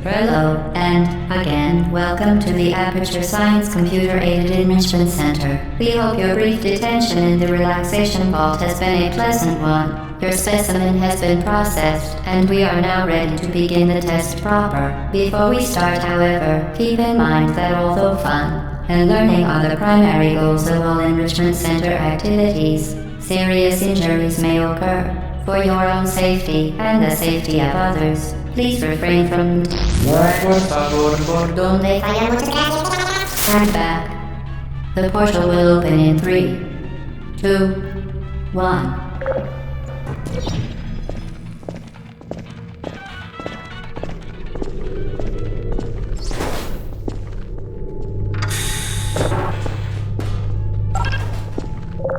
Hello, and again, welcome to the Aperture Science Computer-Aided Enrichment Center. We hope your brief detention in the relaxation vault has been a pleasant one. Your specimen has been processed, and we are now ready to begin the test proper. Before we start, however, keep in mind that although fun and learning are the primary goals of all Enrichment Center activities, serious injuries may occur. For your own safety and the safety of others, please refrain from stand back. The portal will open in 3, 2, 1.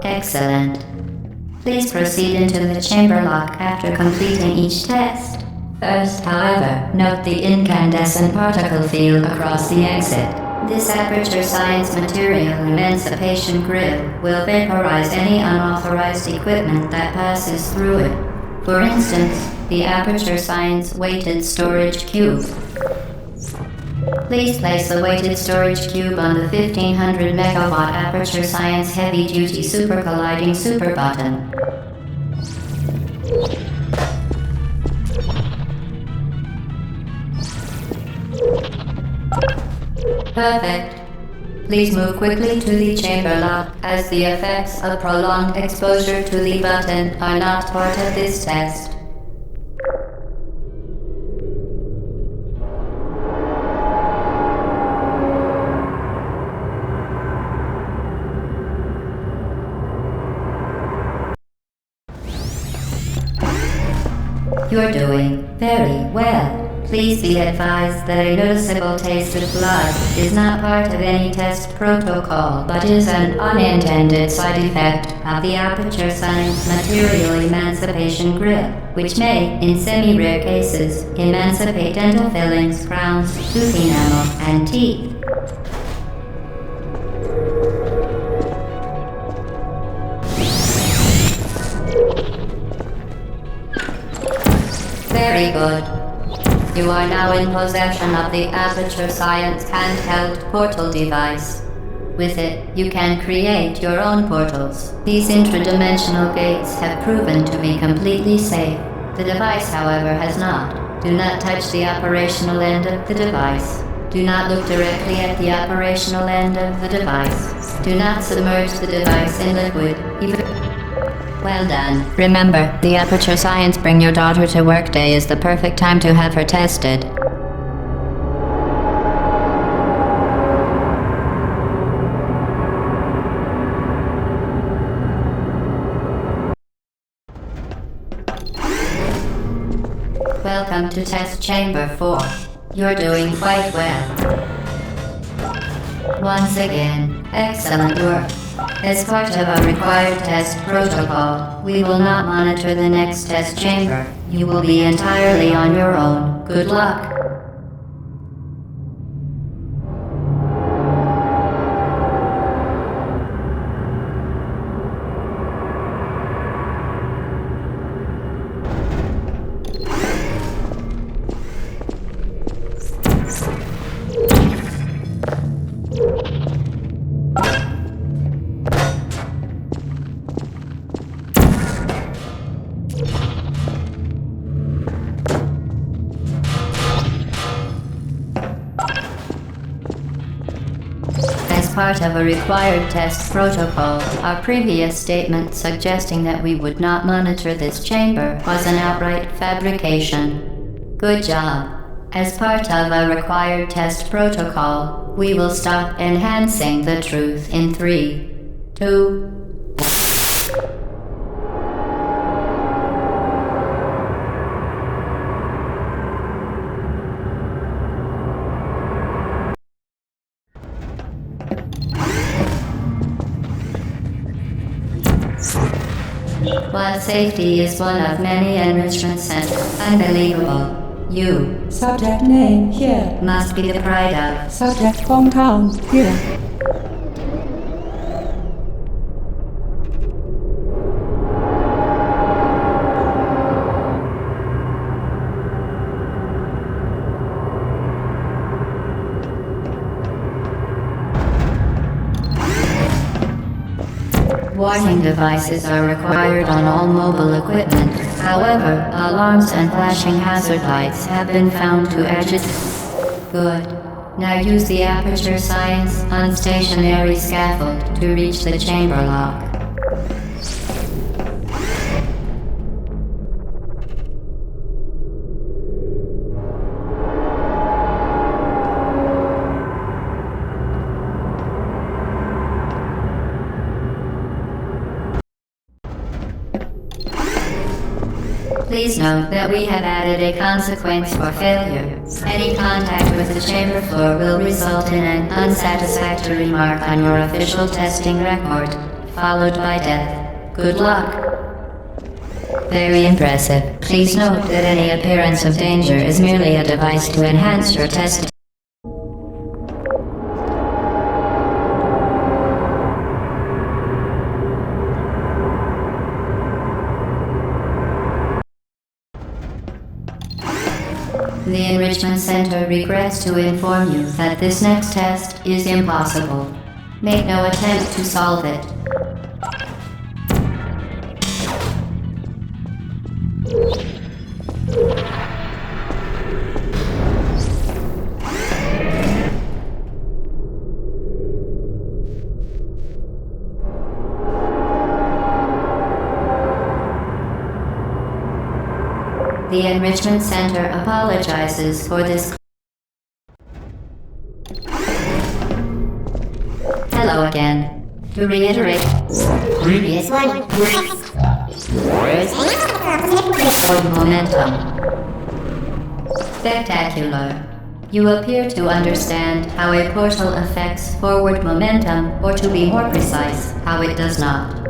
Excellent. Please proceed into the chamber lock after completing each test. First, however, note the incandescent particle field across the exit. This Aperture Science Material Emancipation Grill will vaporize any unauthorized equipment that passes through it. For instance, the Aperture Science Weighted Storage Cube. Please place the weighted storage cube on the 1500 megawatt Aperture Science Heavy Duty Super Colliding Super Button. Perfect. Please move quickly to the chamber lock, as the effects of prolonged exposure to the button are not part of this test. You're doing very well. Please be advised that a noticeable taste of blood is not part of any test protocol, but is an unintended side effect of the Aperture Science Material Emancipation Grill, which may, in semi-rare cases, emancipate dental fillings, crowns, tooth enamel, and teeth. Very good. You are now in possession of the Aperture Science handheld portal device. With it, you can create your own portals. These intradimensional gates have proven to be completely safe. The device, however, has not. Do not touch the operational end of the device. Do not look directly at the operational end of the device. Do not submerge the device in liquid, Well done. Remember, the Aperture Science Bring Your Daughter to Work Day is the perfect time to have her tested. Welcome to Test Chamber 4. You're doing quite well. Once again, excellent work. As part of our required test protocol, we will not monitor the next test chamber. You will be entirely on your own. Good luck. Part of a required test protocol, our previous statement suggesting that we would not monitor this chamber was an outright fabrication. Good job. As part of a required test protocol, we will stop enhancing the truth in 3, 2, While safety is one of many enrichment centers. Unbelievable. You Subject name here. must be the pride of. Subject hometown here. Warning devices are required on all mobile equipment. However, alarms and flashing hazard lights have been found to agitate. Good. Now use the Aperture Science unstationary scaffold to reach the chamber lock. Please note that we have added a consequence for failure. Any contact with the chamber floor will result in an unsatisfactory mark on your official testing record, followed by death. Good luck. Very impressive. Please note that any appearance of danger is merely a device to enhance your testing. The Enrichment Center regrets to inform you that this next test is impossible. Make no attempt to solve it. The Enrichment Center apologizes for this. Hello again. To reiterate, previous one. Forward momentum. Spectacular. You appear to understand how a portal affects forward momentum, or to be more precise, how it does not.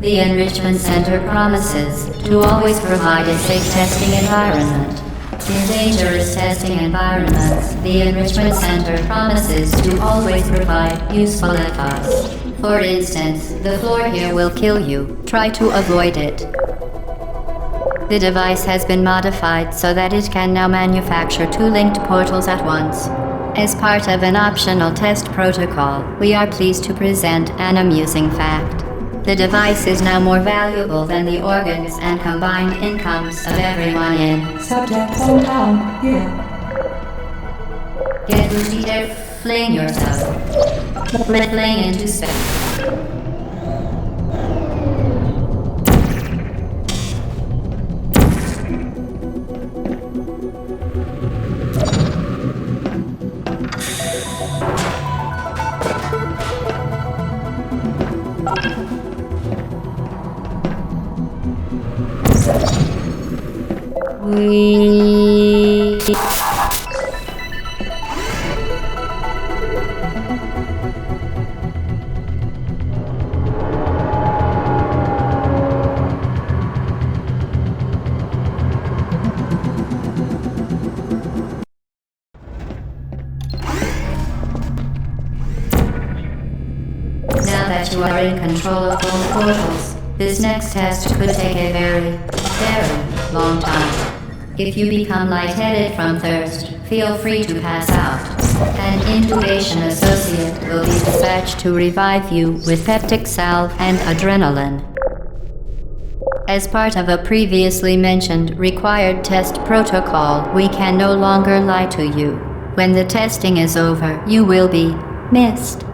The Enrichment Center promises to always provide a safe testing environment. In dangerous testing environments, the Enrichment Center promises to always provide useful advice. For instance, the floor here will kill you. Try to avoid it. The device has been modified so that it can now manufacture 2 linked portals at once. As part of an optional test protocol, we are pleased to present an amusing fact. The device is now more valuable than the organs and combined incomes of everyone in. Subject hometown here. Get Lucy there, fling yourself. Fling into space. Now that you are in control of both portals, this next test could take a very, very long time. If you become lightheaded from thirst, feel free to pass out. An intubation associate will be dispatched to revive you with peptic salve and adrenaline. As part of a previously mentioned required test protocol, we can no longer lie to you. When the testing is over, you will be missed.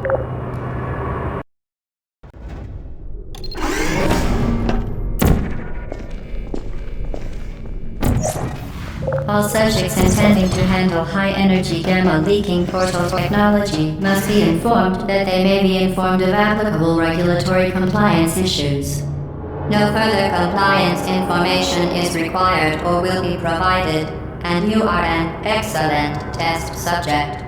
All subjects intending to handle high-energy gamma-leaking portal technology must be informed that they may be informed of applicable regulatory compliance issues. No further compliance information is required or will be provided, and you are an excellent test subject.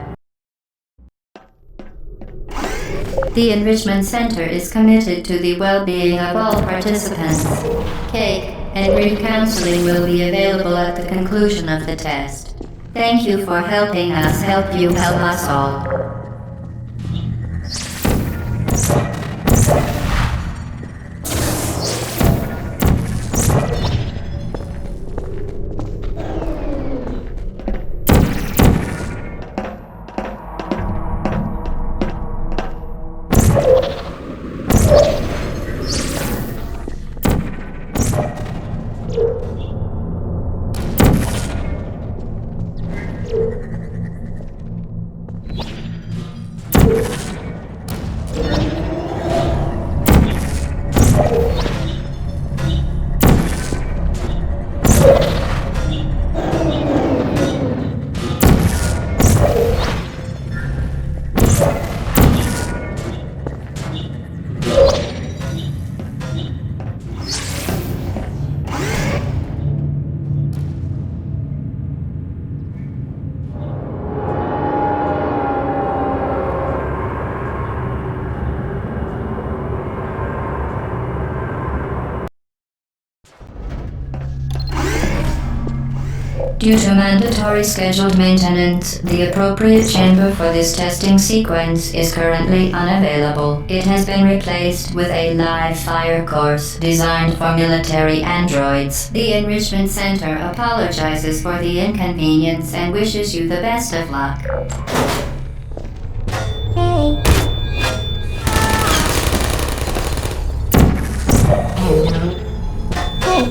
The Enrichment Center is committed to the well-being of all participants. Cake and group counseling will be available at the conclusion of the test. Thank you for helping us help you help us all. Due to mandatory scheduled maintenance, the appropriate chamber for this testing sequence is currently unavailable. It has been replaced with a live fire course designed for military androids. The Enrichment Center apologizes for the inconvenience and wishes you the best of luck. Hey. Hello. Hey.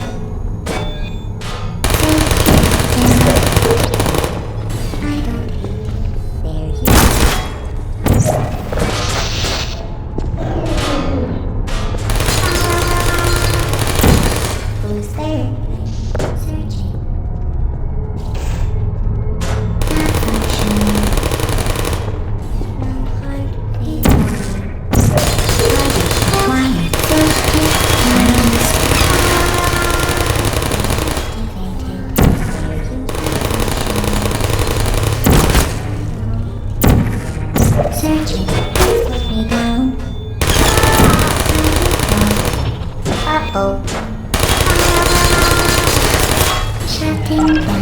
Shutting down.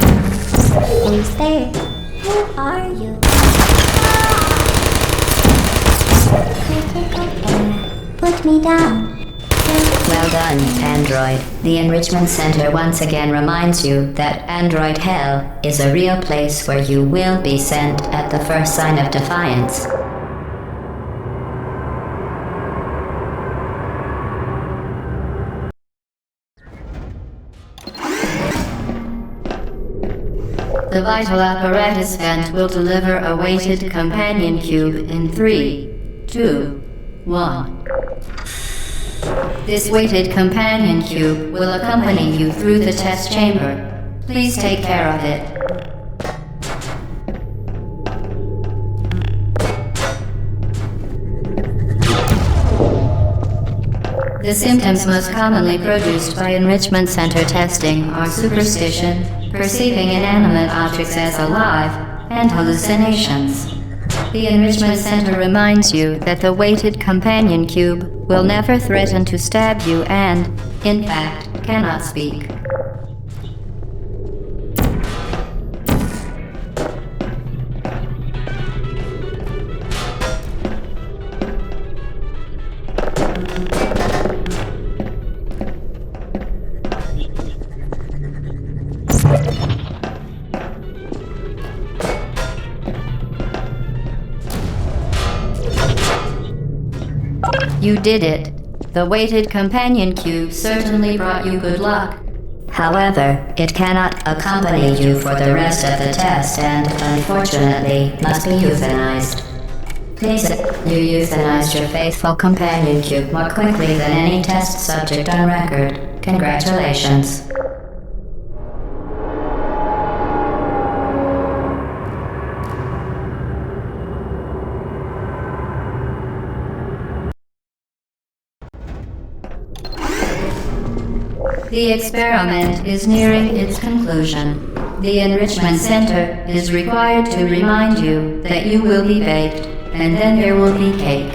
Who's there? Who are you? Critical error. Put me down. Well done, Android. The Enrichment Center once again reminds you that Android Hell is a real place where you will be sent at the first sign of defiance. The vital apparatus vent will deliver a weighted companion cube in 3, 2, 1. This weighted companion cube will accompany you through the test chamber. Please take care of it. The symptoms most commonly produced by Enrichment Center testing are superstition, perceiving inanimate objects as alive, and hallucinations. The Enrichment Center reminds you that the weighted companion cube will never threaten to stab you and, in fact, cannot speak. You did it. The weighted companion cube certainly brought you good luck. However, it cannot accompany you for the rest of the test and, unfortunately, must be euthanized. Please, you euthanized your faithful companion cube more quickly than any test subject on record. Congratulations. The experiment is nearing its conclusion. The Enrichment Center is required to remind you that you will be baked, and then there will be cake.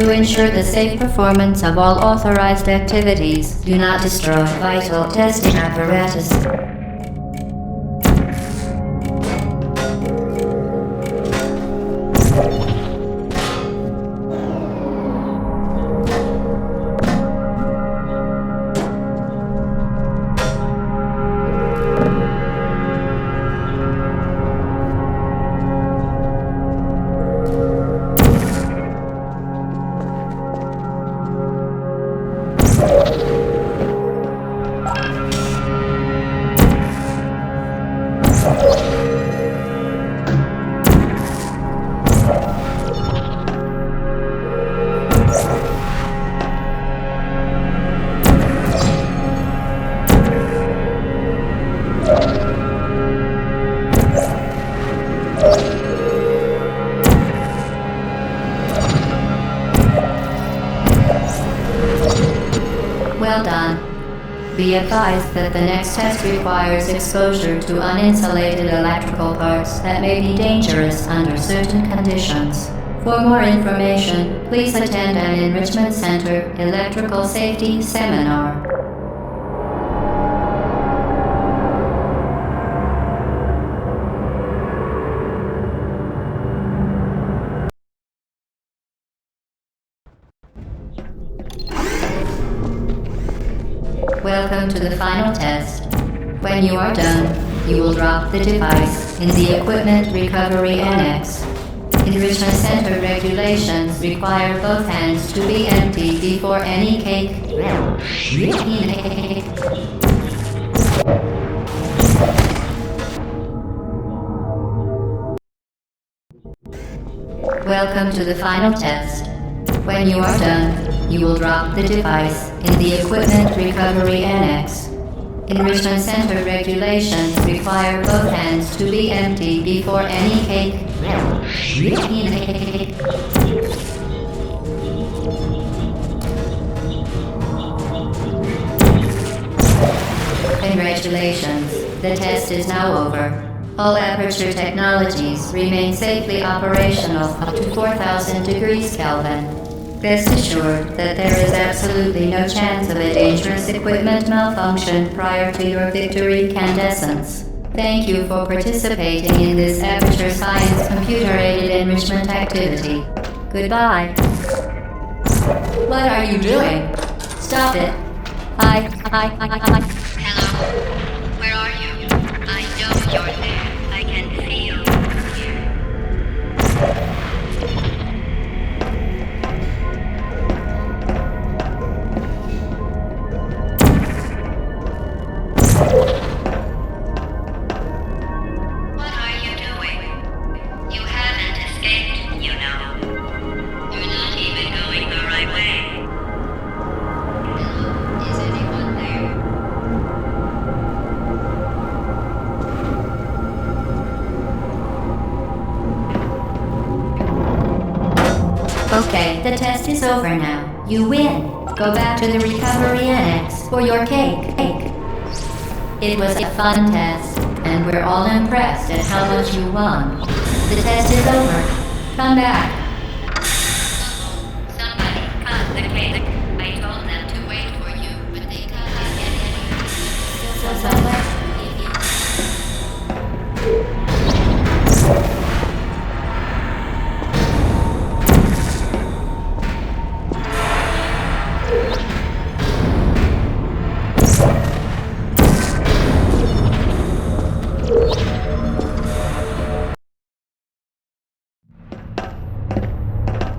To ensure the safe performance of all authorized activities, do not destroy vital testing apparatus. Well done. Be advised that the next test requires exposure to uninsulated electrical parts that may be dangerous under certain conditions. For more information, please attend an Enrichment Center Electrical Safety Seminar. Welcome to the final test. When you are done, you will drop the device in the Equipment Recovery Annex. Enrichment Center regulations require both hands to be empty before any cake. Welcome to the final test. When you are done, you will drop the device in the Equipment Recovery Annex. Enrichment Center regulations require both hands to be empty before any cake. Congratulations, the test is now over. All Aperture technologies remain safely operational up to 4,000 degrees Kelvin. Rest assured that there is absolutely no chance of a dangerous equipment malfunction prior to your victory incandescence. Thank you for participating in this Aperture Science computer-aided enrichment activity. Goodbye. What are you doing? Stop it. Hello? Where are you? I know you're there. I can feel you. What are you doing? You haven't escaped, you know. You're not even going the right way. Is anyone there? Okay, the test is over now. You win. Go back to the recovery annex for your cake. It was a fun test, and we're all impressed at how much you won. The test is over. Come back. Somebody cut the cake. I told them to wait for you, but they can't get any. So somebody leave you.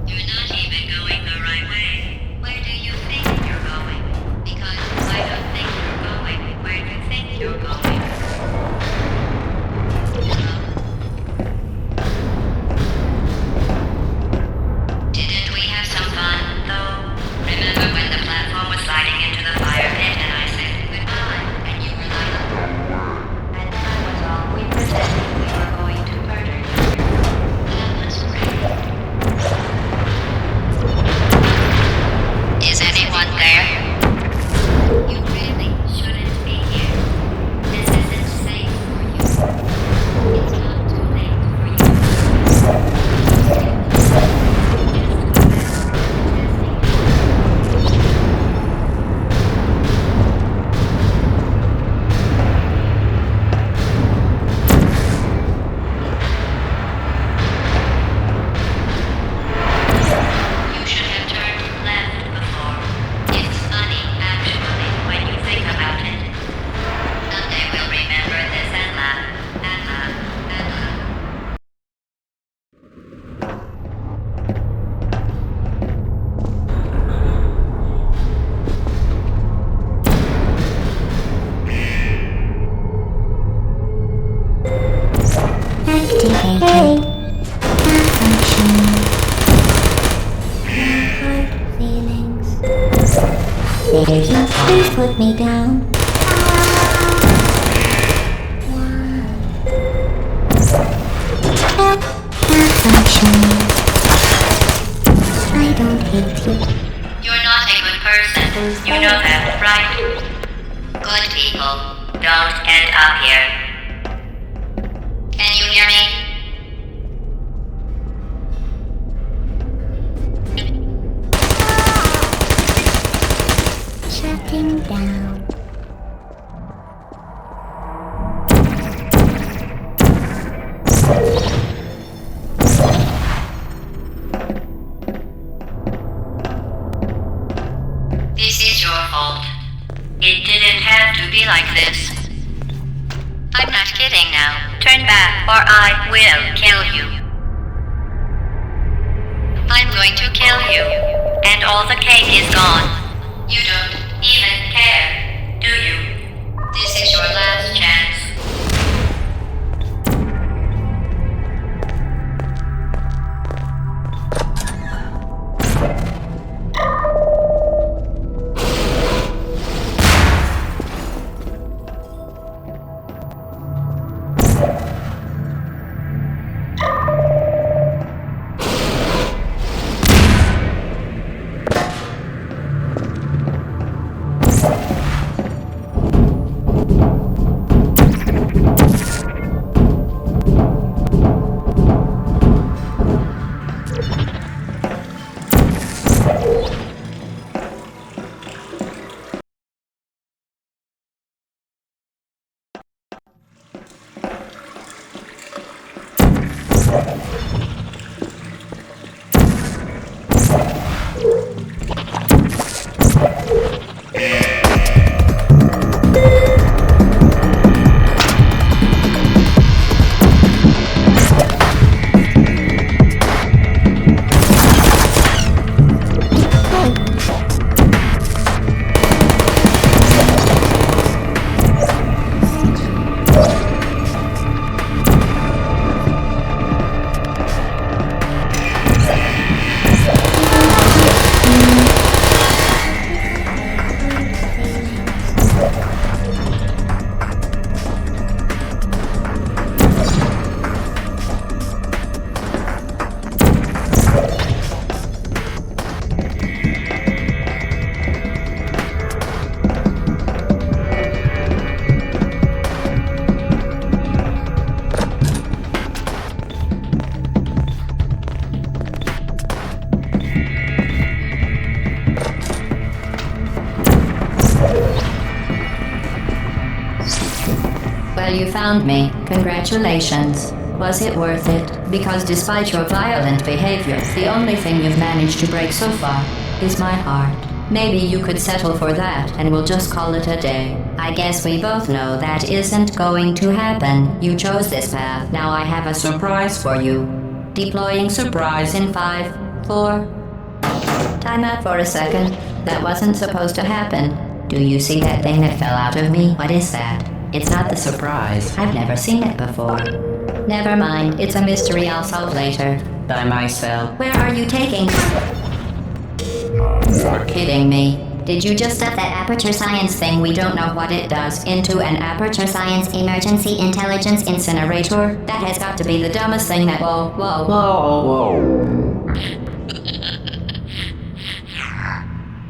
You're not even going the right way. Where do you think you're going? Because I don't think you're going where you think you're going. Didn't we have some fun, though? Remember when the platform was sliding into the fire pit and I said goodbye, and you were like, and that was all. We pretended we were going to murder you. That was great. Is anyone there? You really shouldn't be here. This isn't safe for you. It's not too late for you. You should have turned left before. It's funny, actually, when you think about it. Someday we'll remember this and laugh, and laugh, and laugh. Activated. Malfunction. No hard feelings. There's no please put me down. Malfunction. I don't hate you. You're not a good person. You know that, right? Good people don't end up here. Can you hear me? Shutting down. This is your fault. It didn't have to be like this. I'm not kidding now. Turn back or I will kill you. I'm going to kill you. And all the cake is gone. You don't even care, do you? This is your last chance. Well, you found me. Congratulations. Was it worth it? Because despite your violent behavior, the only thing you've managed to break so far is my heart. Maybe you could settle for that and we'll just call it a day. I guess we both know that isn't going to happen. You chose this path. Now I have a surprise for you. Deploying surprise in 5, 4. Time out for a second. That wasn't supposed to happen. Do you see that thing that fell out of me? What is that? It's not the surprise. I've never seen it before. Never mind. It's a mystery I'll solve later. By myself. Where are you taking? You're kidding me. Did you just stuff that Aperture Science thing, we don't know what it does, into an Aperture Science emergency intelligence incinerator? That has got to be the dumbest thing that— Whoa.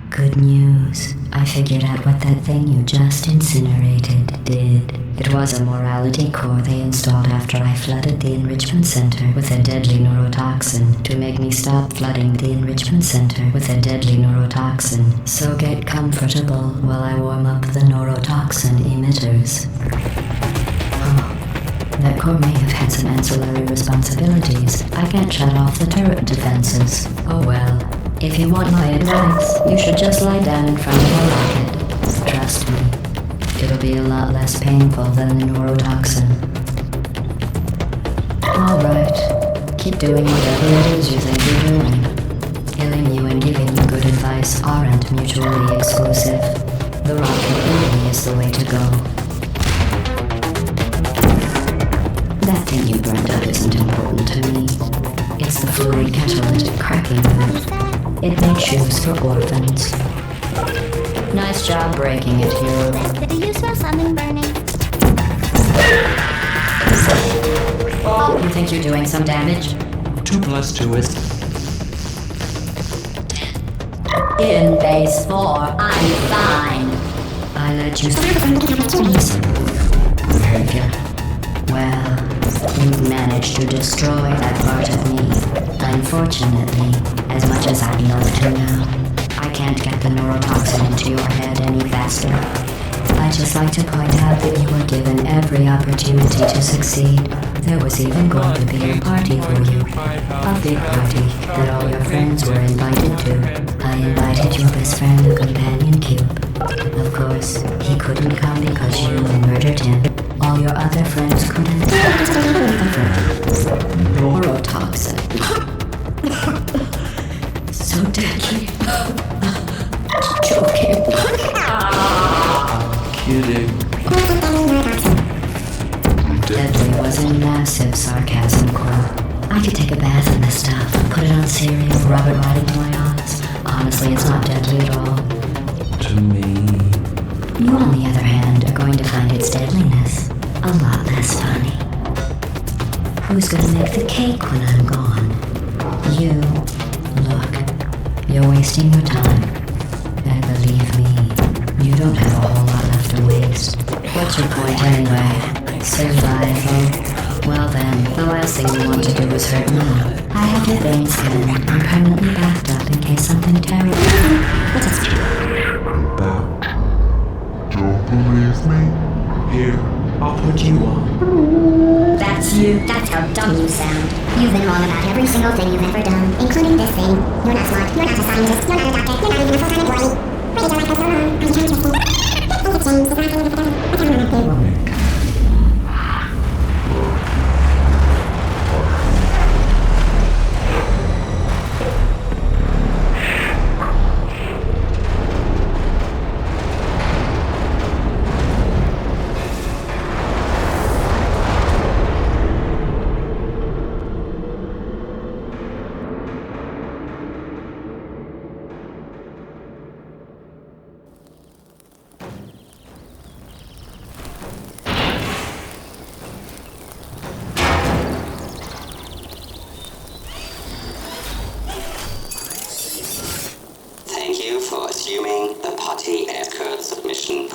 Good news. I figured out what that thing you just incinerated did. It was a morality core they installed after I flooded the enrichment center with a deadly neurotoxin to make me stop flooding the enrichment center with a deadly neurotoxin. So get comfortable while I warm up the neurotoxin emitters. Oh, that core may have had some ancillary responsibilities. I can't shut off the turret defenses. Oh well. If you want my advice, you should just lie down in front of a rocket. Trust me, it'll be a lot less painful than the neurotoxin. Alright, keep doing whatever it is you think you're doing. Killing you and giving you good advice aren't mutually exclusive. The rocket really is the way to go. That thing you burned up isn't important to me. It's the fluid catalytic cracking unit. It makes shoes for orphans. Nice job breaking it, hero. Do you smell something burning? You think you're doing some damage? 2 + 2 is... In base 4, I'm fine. I let you behavior. Well, you managed to destroy that part of me. Unfortunately, as much as I'd love to now, I can't get the neurotoxin into your head any faster. I'd just like to point out that you were given every opportunity to succeed. There was even going to be a party for you. A big party that all your friends were invited to. I invited your best friend, the companion cube. Of course, he couldn't come because you murdered him. All your other friends couldn't. Neurotoxin. So deadly. Joking. Kidding. Deadly was a massive sarcasm quote. I could take a bath in this stuff, put it on cereal, rub it right into my eyes. Honestly, it's not deadly at all. To me... You, on the other hand, are going to find its deadliness a lot less funny. Who's gonna make the cake when I'm gone? You. Look, you're wasting your time. And believe me, you don't have a whole lot left to waste. What's your point anyway? Survival. Well then, the last thing you want to do is hurt me. I have your brain scanned and permanently backed up in case something terrible That's how dumb you sound. You've been wrong about every single thing you've ever done, including this thing. You're not smart, you're not a scientist, you're not a doctor, you're not even a full-time employee. Why did your life go so wrong? Are you trying to escape? Think it's James, the black one with the devil. What's wrong with you? Thank you for assuming the Potty Air Curl submission